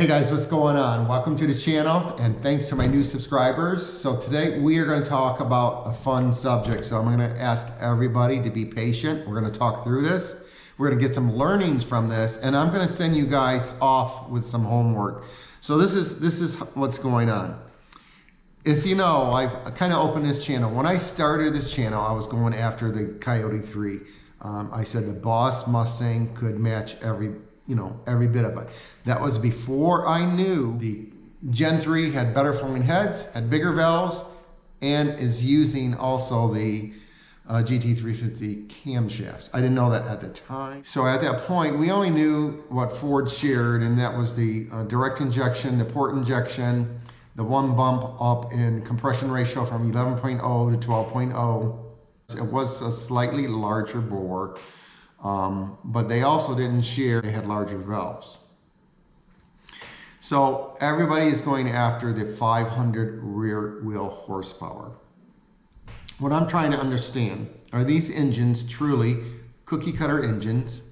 Hey guys, what's going on? Welcome to the channel and thanks to my new subscribers. So today we are going to talk about a fun subject. So I'm going to ask everybody to be patient. We're going to talk through this. We're going to get some learnings from this and I'm going to send you guys off with some homework. So this is what's going on. If you know, I've kind of opened this channel. When I started this channel, I was going after the Coyote 3. I said the Boss Mustang could match every bit of it. That was before I knew the Gen 3 had better flowing heads, had bigger valves, and is using also the GT350 camshafts. I didn't know that at the time. So at that point, we only knew what Ford shared, and that was the direct injection, the port injection, the one bump up in compression ratio from 11.0 to 12.0. It was a slightly larger bore. But they also didn't share, they had larger valves. So everybody is going after the 500 rear wheel horsepower. What I'm trying to understand, are these engines truly cookie cutter engines?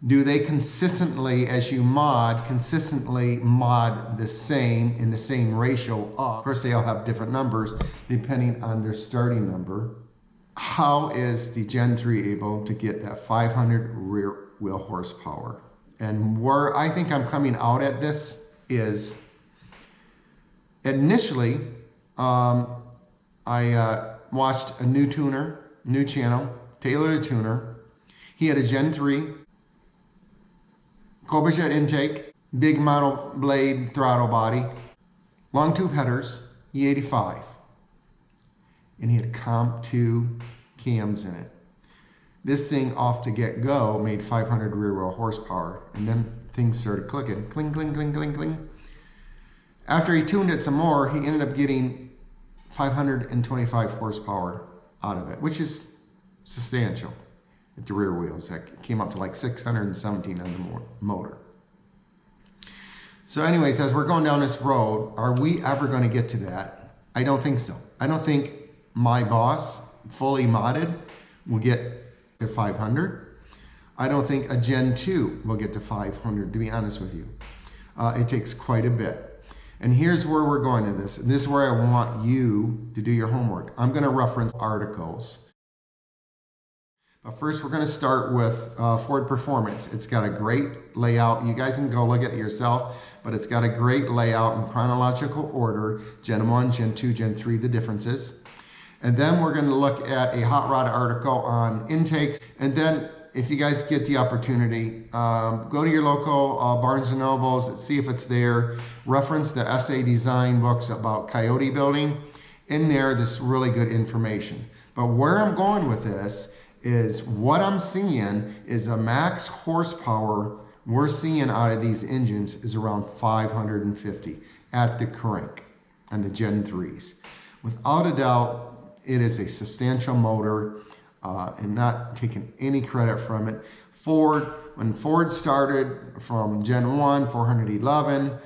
Do they consistently, as you mod, the same in the same ratio up? Of course, they all have different numbers depending on their starting number. How is the Gen 3 able to get that 500 rear wheel horsepower? And where I think I'm coming out at this is, initially, I watched a new channel, Taylor the Tuner. He had a Gen 3, Cobra Jet intake, big model blade throttle body, long tube headers, E85. And he had Comp 2 cams in it. This thing off the get-go made 500 rear wheel horsepower, and then things started clicking, cling, cling, cling, cling, cling. After he tuned it some more, he ended up getting 525 horsepower out of it, which is substantial at the rear wheels. That came up to like 617 on the motor. So anyways, as we're going down this road, are we ever going to get to that? I don't think so. I don't think my Boss, fully modded, will get to 500. I don't think a Gen 2 will get to 500, to be honest with you. It takes quite a bit. And here's where we're going to this. And this is where I want you to do your homework. I'm going to reference articles. But first, we're going to start with Ford Performance. It's got a great layout. You guys can go look at it yourself, but it's got a great layout in chronological order. Gen 1, Gen 2, Gen 3, the differences. And then we're going to look at a hot rod article on intakes. And then if you guys get the opportunity, go to your local Barnes & Nobles, see if it's there. Reference the SA design books about Coyote building. In there, there's really good information. But where I'm going with this is what I'm seeing is a max horsepower we're seeing out of these engines is around 550 at the crank on the Gen 3s. Without a doubt, it is a substantial motor and not taking any credit from it. When Ford started from Gen 1, 411,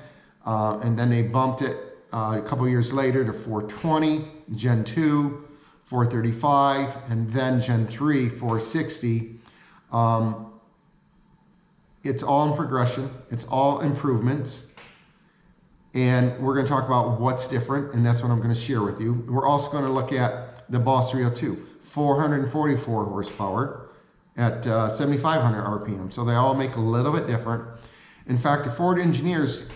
and then they bumped it a couple years later to 420, Gen 2, 435, and then Gen 3, 460. It's all in progression. It's all improvements. And we're going to talk about what's different, and that's what I'm going to share with you. We're also going to look at the Boss 302, 444 horsepower at 7,500 RPM. So they all make a little bit different. In fact, the Ford engineers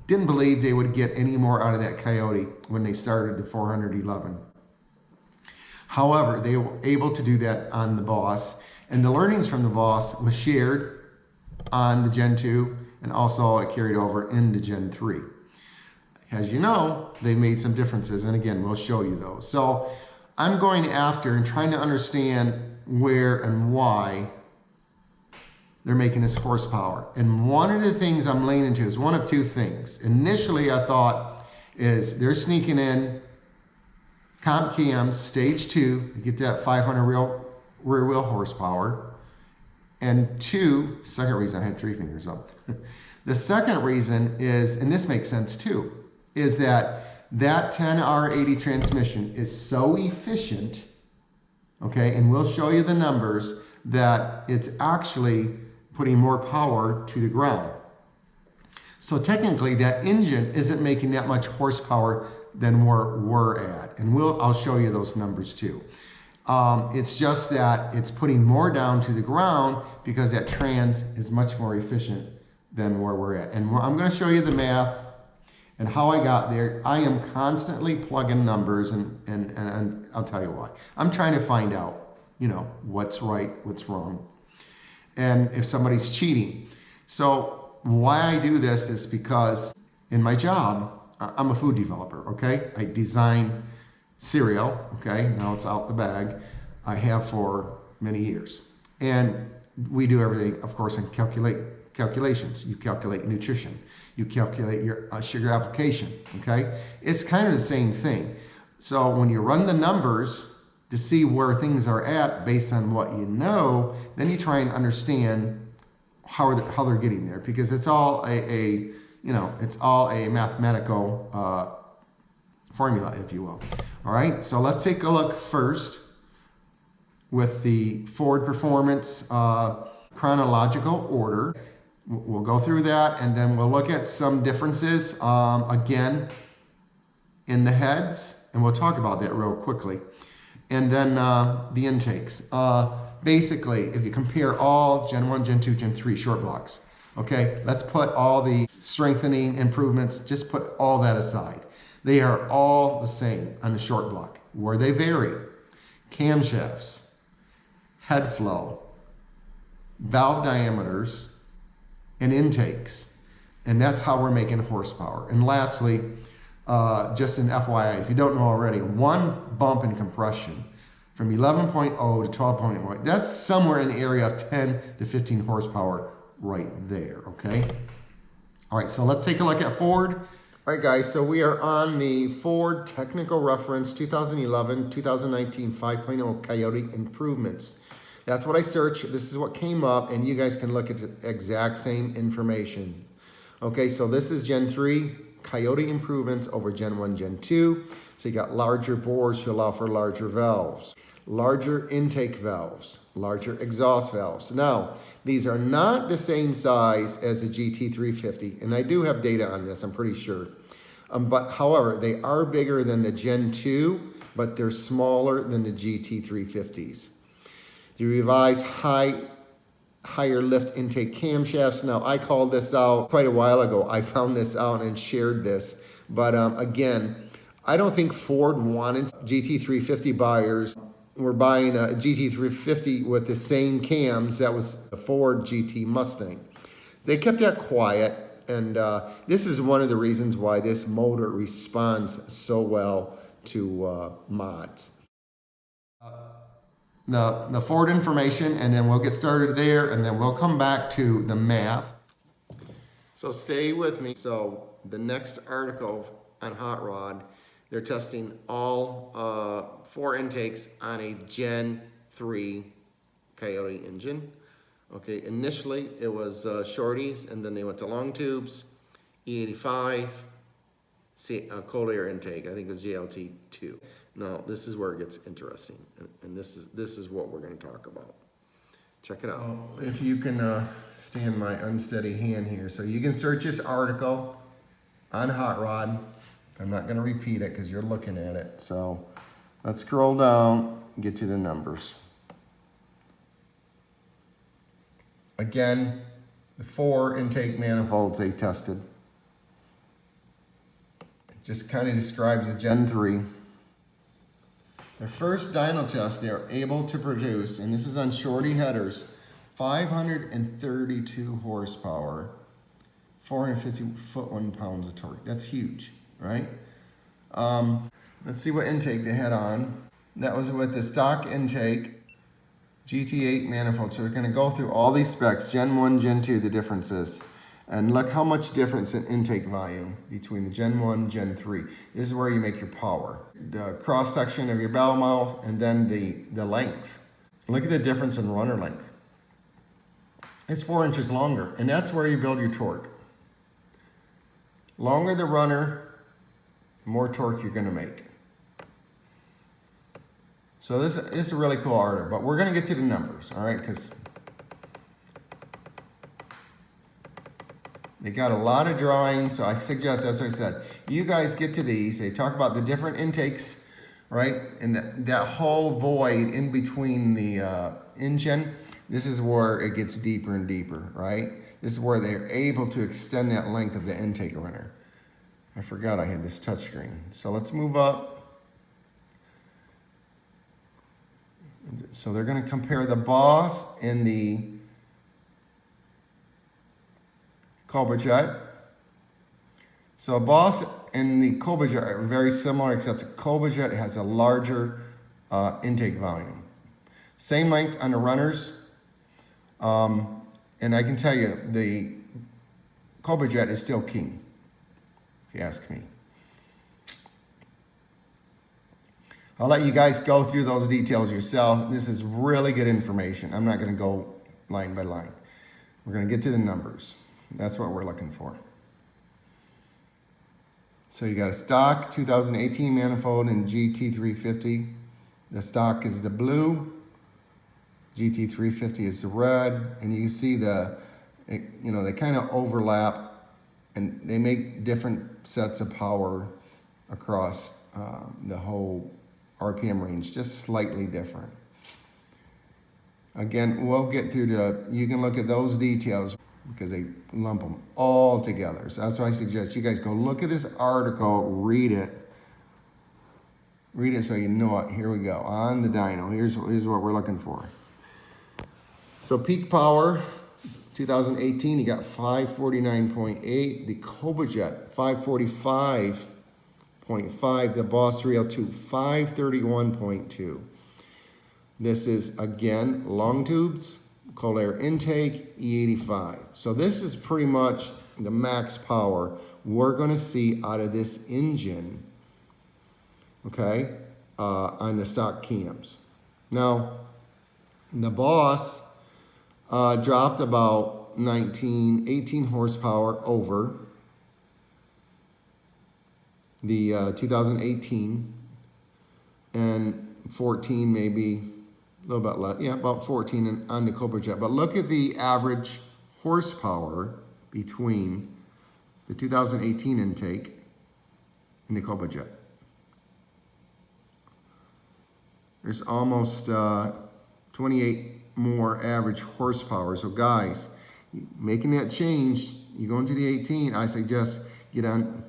didn't believe they would get any more out of that Coyote when they started the 411. However, they were able to do that on the Boss, and the learnings from the Boss was shared on the Gen 2, and also it carried over into Gen 3. As you know, they made some differences, and again, we'll show you those. So I'm going after and trying to understand where and why they're making this horsepower. And one of the things I'm leaning to is one of two things. Initially, I thought is they're sneaking in comp cams, stage 2, to get that 500 rear wheel horsepower. And two, second reason, I had three fingers up. The second reason is, and this makes sense too, is that 10R80 transmission is so efficient, okay, and we'll show you the numbers, that it's actually putting more power to the ground. So technically that engine isn't making that much horsepower than where we're at. And I'll show you those numbers too. It's just that it's putting more down to the ground because that trans is much more efficient than where we're at. And I'm going to show you the math and how I got there. I am constantly plugging numbers and I'll tell you why. I'm trying to find out, you know, what's right, what's wrong, and if somebody's cheating. So why I do this is because in my job, I'm a food developer, okay? I design cereal, okay? Now it's out the bag. I have for many years. And we do everything, of course, in calculations. You calculate nutrition. You calculate your sugar application, okay? It's kind of the same thing. So when you run the numbers to see where things are at based on what you know, then you try and understand how they're getting there, because it's all it's all a mathematical formula, if you will. All right, so let's take a look first with the Ford performance chronological order. We'll go through that, and then we'll look at some differences again in the heads, and we'll talk about that real quickly. And then the intakes. Basically, if you compare all Gen 1, Gen 2, Gen 3 short blocks, okay, let's put all the strengthening improvements, just put all that aside. They are all the same on the short block. Where they vary: camshafts, head flow, valve diameters, and intakes. And that's how we're making horsepower. And lastly, just an FYI, if you don't know already, one bump in compression from 11.0 to 12.1, that's somewhere in the area of 10 to 15 horsepower right there, okay? All right, so let's take a look at Ford. All right, guys, so we are on the Ford Technical Reference 2011-2019 5.0 Coyote Improvements. That's what I searched. This is what came up, and you guys can look at the exact same information. Okay, so this is Gen 3 Coyote improvements over Gen 1, Gen 2. So you got larger bores to allow for larger valves, larger intake valves, larger exhaust valves. Now, these are not the same size as the GT350, and I do have data on this, I'm pretty sure. But however, they are bigger than the Gen 2, but they're smaller than the GT350s. The revised higher lift intake camshafts. Now, I called this out quite a while ago. I found this out and shared this. But again, I don't think Ford wanted GT350 buyers were buying a GT350 with the same cams that was the Ford GT Mustang. They kept that quiet, and this is one of the reasons why this motor responds so well to mods. The Ford information, and then we'll get started there, and then we'll come back to the math. So stay with me. So the next article on Hot Rod, they're testing all 4 intakes on a Gen 3 Coyote engine. Okay, initially it was shorties, and then they went to long tubes, E85, cold air intake. I think it was JLT2. Now, this is where it gets interesting, and this is what we're going to talk about. Check it out. So if you can stand my unsteady hand here, so you can search this article on Hot Rod. I'm not going to repeat it because you're looking at it. So let's scroll down and get to the numbers. Again, the 4 intake manifolds they tested. It just kind of describes the Gen 3. The first dyno test, they are able to produce, and this is on shorty headers, 532 horsepower, 450 foot-1 pounds of torque. That's huge, right? Let's see what intake they had on. That was with the stock intake GT8 manifold. So they're going to go through all these specs, Gen 1, Gen 2, the differences. And look how much difference in intake volume between the Gen 1, Gen 3. This is where you make your power. The cross section of your bell mouth, and then the length. Look at the difference in runner length. It's 4 inches longer, and that's where you build your torque. Longer the runner, the more torque you're going to make. So this is a really cool article, but we're going to get to the numbers, all right? Because They got a lot of drawings, so I suggest, that's what I said, you guys get to these, they talk about the different intakes, right? And that whole void in between the engine, this is where it gets deeper and deeper, right? This is where they're able to extend that length of the intake runner. I forgot I had this touchscreen. So let's move up. So they're going to compare the Boss and the Cobra Jet. So Boss and the Cobra Jet are very similar, except the Cobra Jet has a larger intake volume. Same length on the runners. And I can tell you, the Cobra Jet is still king, if you ask me. I'll let you guys go through those details yourself. This is really good information. I'm not going to go line by line. We're going to get to the numbers. That's what we're looking for. So you got a stock 2018 manifold in GT350. The stock is the blue. GT350 is the red. And you see they kind of overlap, and they make different sets of power across the whole RPM range, just slightly different. Again, we'll get through you can look at those details because they lump them all together. So that's why I suggest you guys go look at this article, read it. Read it so you know it. Here we go. On the dyno, here's what we're looking for. So peak power, 2018, you got 549.8. The Cobra Jet, 545.5. The Boss 302, 531.2. This is, again, long tubes, cold air intake, E85. So this is pretty much the max power we're going to see out of this engine, okay, on the stock cams. Now, the Boss dropped about 18 horsepower over the 2018, and 14 maybe, a little bit less, yeah, about 14 on the Cobra Jet. But look at the average horsepower between the 2018 intake and the Cobra Jet. There's almost 28 more average horsepower. So guys, making that change, you go into the 18, I suggest get on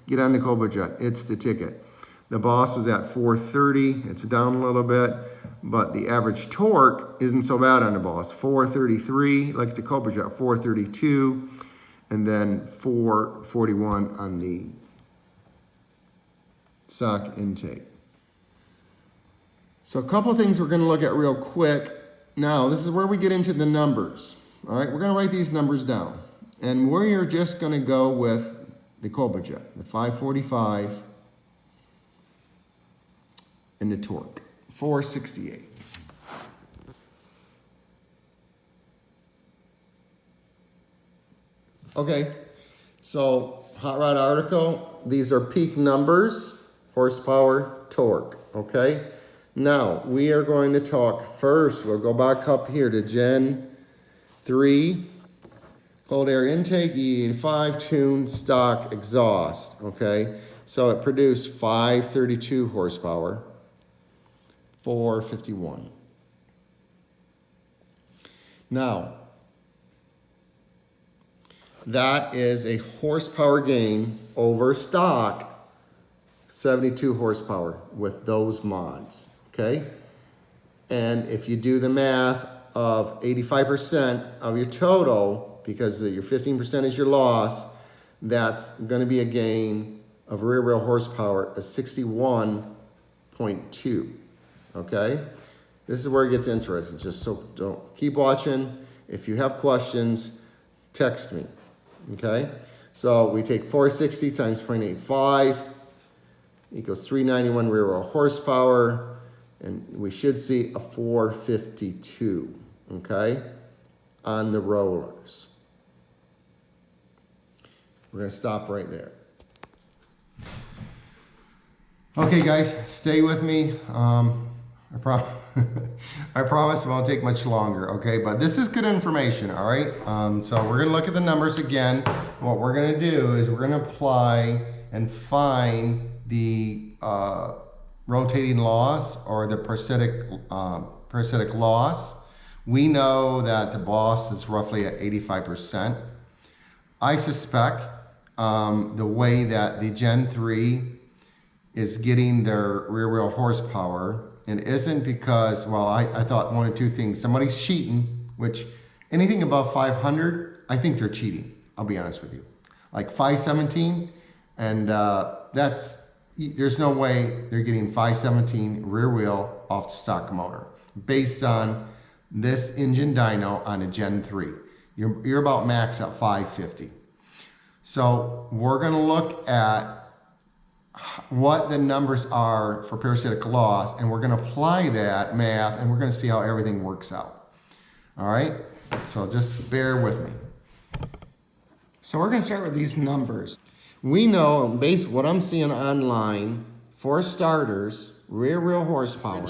the Cobra Jet. It's the ticket. The Boss was at 430. It's down a little bit, but the average torque isn't so bad on the Boss. 433, like the Cobra Jet, 432, and then 441 on the stock intake. So a couple of things we're going to look at real quick. Now, this is where we get into the numbers. All right, we're going to write these numbers down. And we're just going to go with the Cobra Jet, the 545, and the torque, 468. Okay, so hot rod article, these are peak numbers, horsepower, torque, okay? Now, we are going to talk first, we'll go back up here to Gen 3, cold air intake, E85, tuned, stock, exhaust, okay? So it produced 532 horsepower, 451. Now, that is a horsepower gain over stock, 72 horsepower with those mods, okay? And if you do the math of 85% of your total, because your 15% is your loss, that's going to be a gain of rear wheel horsepower of 61.2, okay? This is where it gets interesting, just so don't keep watching. If you have questions, text me, okay? So we take 460 times 0.85 equals 391 rear wheel horsepower, and we should see a 452, okay, on the rollers. We're going to stop right there. Okay, guys, stay with me. I, pro I promise it won't take much longer, okay? But this is good information, all right? So we're gonna look at the numbers again. What we're gonna do is we're gonna apply and find the rotating loss or the parasitic loss. We know that the Boss is roughly at 85%. I suspect the way that the Gen 3 is getting their rear wheel horsepower, and isn't because, well, I thought one of two things. Somebody's cheating, which anything above 500, I think they're cheating. I'll be honest with you. Like 517, and there's no way they're getting 517 rear wheel off the stock motor based on this engine dyno on a Gen 3. You're about max at 550. So we're gonna look at what the numbers are for parasitic loss, and we're going to apply that math, and we're going to see how everything works out. All right, so just bear with me. So we're going to start with these numbers. We know, based on what I'm seeing online, for starters, rear wheel horsepower,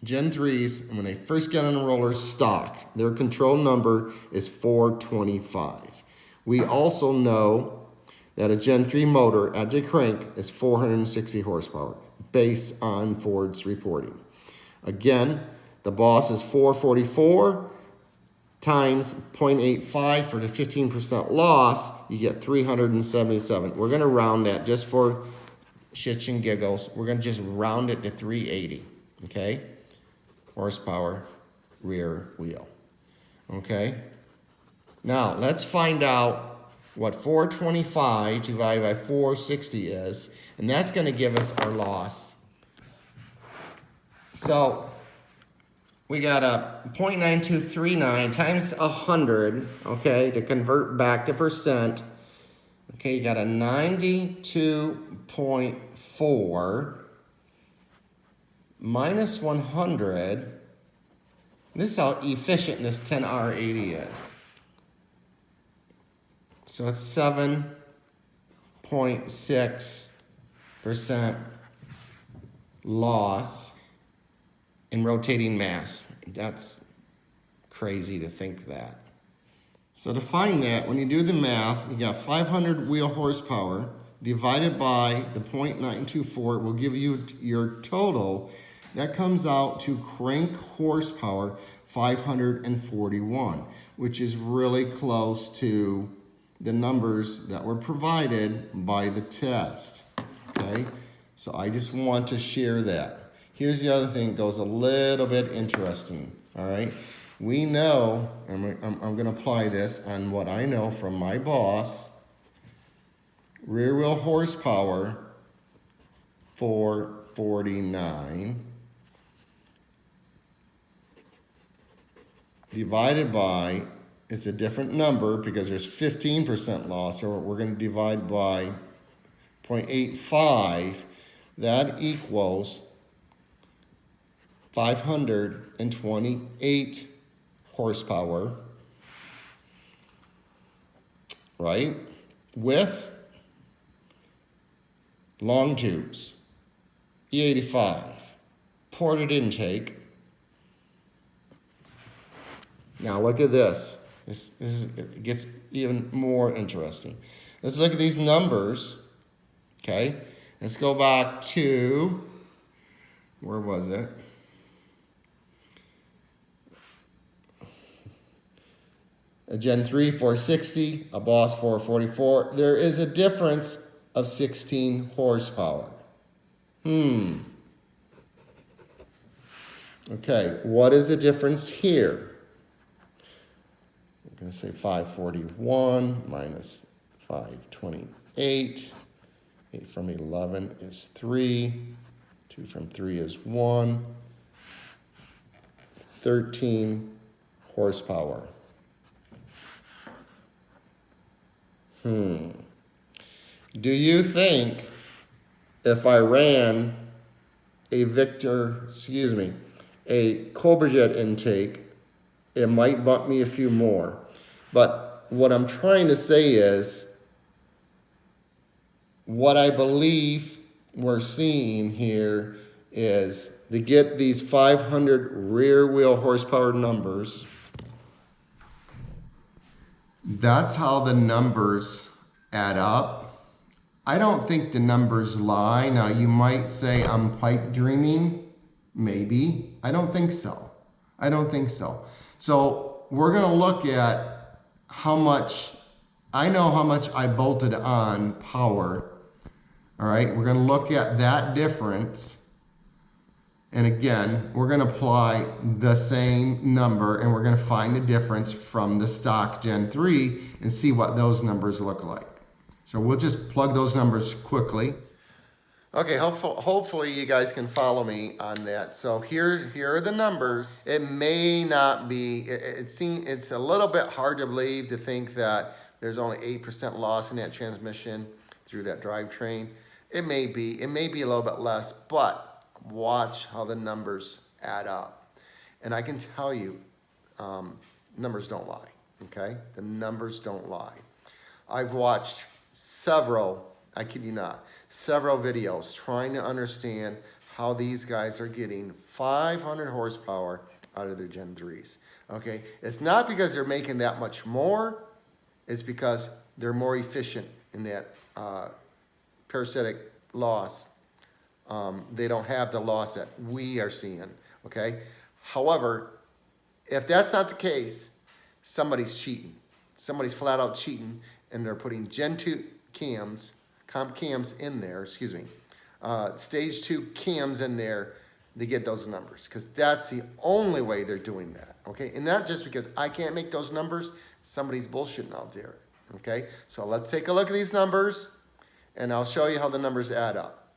Gen 3s, when they first get on the roller stock, their control number is 425. We also know that a Gen 3 motor at the crank is 460 horsepower, based on Ford's reporting. Again, the Boss is 444 times 0.85 for the 15% loss, you get 377. We're gonna round that just for shits and giggles. We're gonna just round it to 380, okay? Horsepower, rear wheel, okay? Now, let's find out what 425 divided by 460 is, and that's going to give us our loss. So we got a 0.9239 times 100, okay, to convert back to percent. Okay, you got a 92.4 minus 100. This is how efficient this 10R80 is. So it's 7.6% loss in rotating mass. That's crazy to think that. So to find that, when you do the math, you got 500 wheel horsepower divided by the 0.924 will give you your total. That comes out to crank horsepower 541, which is really close to the numbers that were provided by the test, okay? So I just want to share that. Here's the other thing that goes a little bit interesting, all right? We know, and I'm gonna apply this on what I know from my Boss, rear wheel horsepower, 449, divided by, it's a different number because there's 15% loss, so we're going to divide by 0.85. That equals 528 horsepower, right? With long tubes, E85, ported intake. Now look at this. It gets even more interesting. Let's look at these numbers, okay? Let's go back to, where was it? A Gen 3 460, a Boss 444. There is a difference of 16 horsepower. Okay, what is the difference here? I'm going to say 541 minus 528. 8 from 11 is 3. 2 from 3 is 1. 13 horsepower. Do you think if I ran a Cobra Jet intake, it might bump me a few more? But what I'm trying to say is, what I believe we're seeing here is to get these 500 rear wheel horsepower numbers. That's how the numbers add up. I don't think the numbers lie. Now you might say I'm pipe dreaming. Maybe. I don't think so. I don't think so. So we're going to look at how much, I know how much I bolted on power. All right, we're going to look at that difference. And again, we're going to apply the same number and we're going to find the difference from the stock Gen 3 and see what those numbers look like. So we'll just plug those numbers quickly. Okay, hopefully you guys can follow me on that. So here are the numbers. It may not be, it's a little bit hard to believe to think that there's only 8% loss in that transmission through that drivetrain. It may be a little bit less, but watch how the numbers add up. And I can tell you, numbers don't lie, okay? The numbers don't lie. I've watched several, I kid you not, several videos trying to understand how these guys are getting 500 horsepower out of their Gen 3s, okay? It's not because they're making that much more, it's because they're more efficient in that parasitic loss. They don't have the loss that we are seeing, okay? However, if that's not the case, somebody's cheating. Somebody's flat out cheating and they're putting Gen 2 cams, comp cams in there, stage 2 cams in there to get those numbers, because that's the only way they're doing that, okay? And not just because I can't make those numbers, somebody's bullshitting out there, okay? So let's take a look at these numbers and I'll show you how the numbers add up.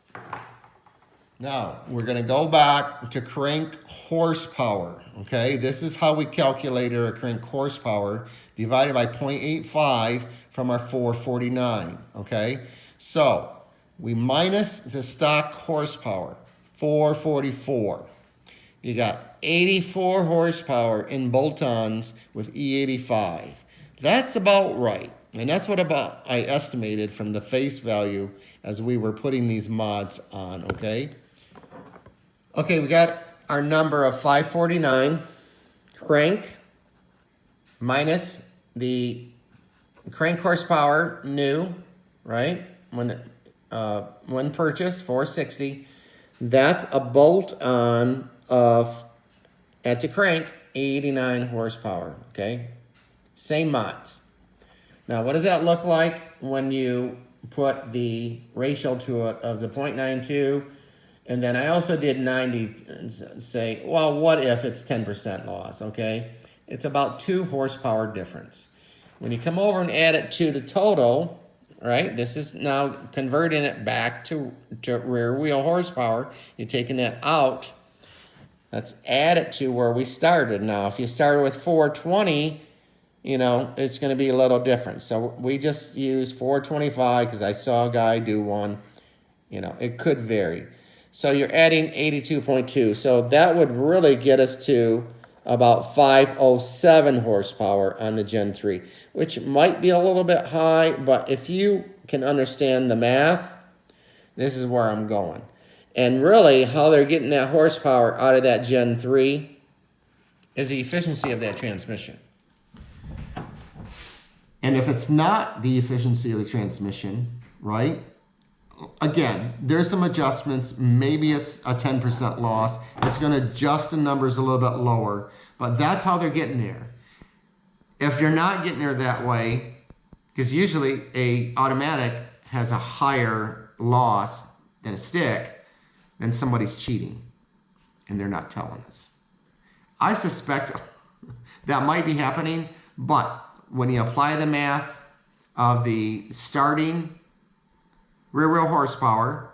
Now, we're going to go back to crank horsepower, okay? This is how we calculated our crank horsepower divided by 0.85 from our 449, okay? So, we minus the stock horsepower, 444. You got 84 horsepower in bolt-ons with E85. That's about right. And that's what I estimated from the face value as we were putting these mods on, okay? Okay, we got our number of 549 crank minus the crank horsepower new, right? When purchased, 460. That's a bolt on of, at the crank, 89 horsepower, okay? Same mods. Now, what does that look like when you put the ratio to it of the 0.92? And then I also did 90 and say, well, what if it's 10% loss, okay? It's about 2 horsepower difference. When you come over and add it to the total, right? This is now converting it back to rear wheel horsepower. You're taking that out. Let's add it to where we started. Now, if you started with 420, you know, it's going to be a little different. So we just use 425 because I saw a guy do one. You know, it could vary. So you're adding 82.2. So that would really get us to about 507 horsepower on the Gen 3, which might be a little bit high, but if you can understand the math, this is where I'm going. And really, how they're getting that horsepower out of that Gen 3 is the efficiency of that transmission. And if it's not the efficiency of the transmission, right? Again, there's some adjustments. Maybe it's a 10% loss. It's going to adjust the numbers a little bit lower, but that's how they're getting there. If you're not getting there that way, because usually a automatic has a higher loss than a stick, then somebody's cheating, and they're not telling us. I suspect that might be happening, but when you apply the math of the starting rear wheel horsepower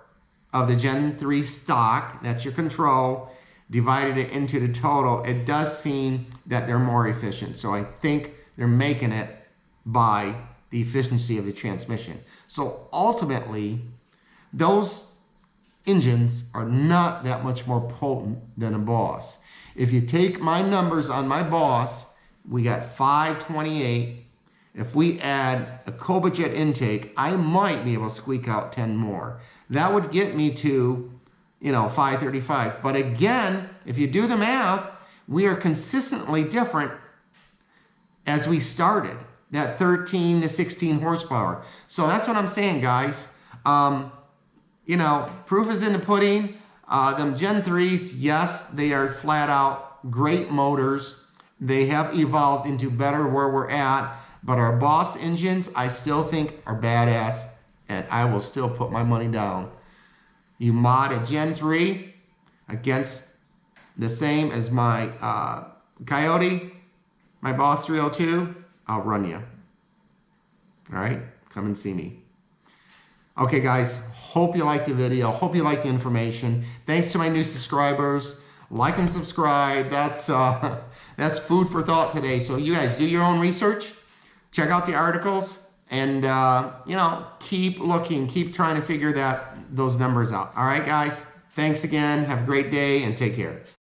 of the Gen 3 stock, that's your control, divided it into the total, it does seem that they're more efficient. So I think they're making it by the efficiency of the transmission. So ultimately, those engines are not that much more potent than a Boss. If you take my numbers on my Boss, we got 528. If we add a Coyote Jet intake, I might be able to squeak out 10 more. That would get me to, 535. But again, if you do the math, we are consistently different as we started, that 13 to 16 horsepower. So that's what I'm saying, guys. Proof is in the pudding. Them Gen 3s, yes, they are flat out great motors. They have evolved into better where we're at. But our Boss engines, I still think are badass. And I will still put my money down. You mod a Gen 3 against the same as my Coyote, my Boss 302, I'll run you. All right? Come and see me. Okay, guys. Hope you liked the video. Hope you liked the information. Thanks to my new subscribers. Like and subscribe. That's food for thought today. So you guys do your own research. Check out the articles. And, keep looking. Keep trying to figure those numbers out. All right, guys. Thanks again. Have a great day and take care.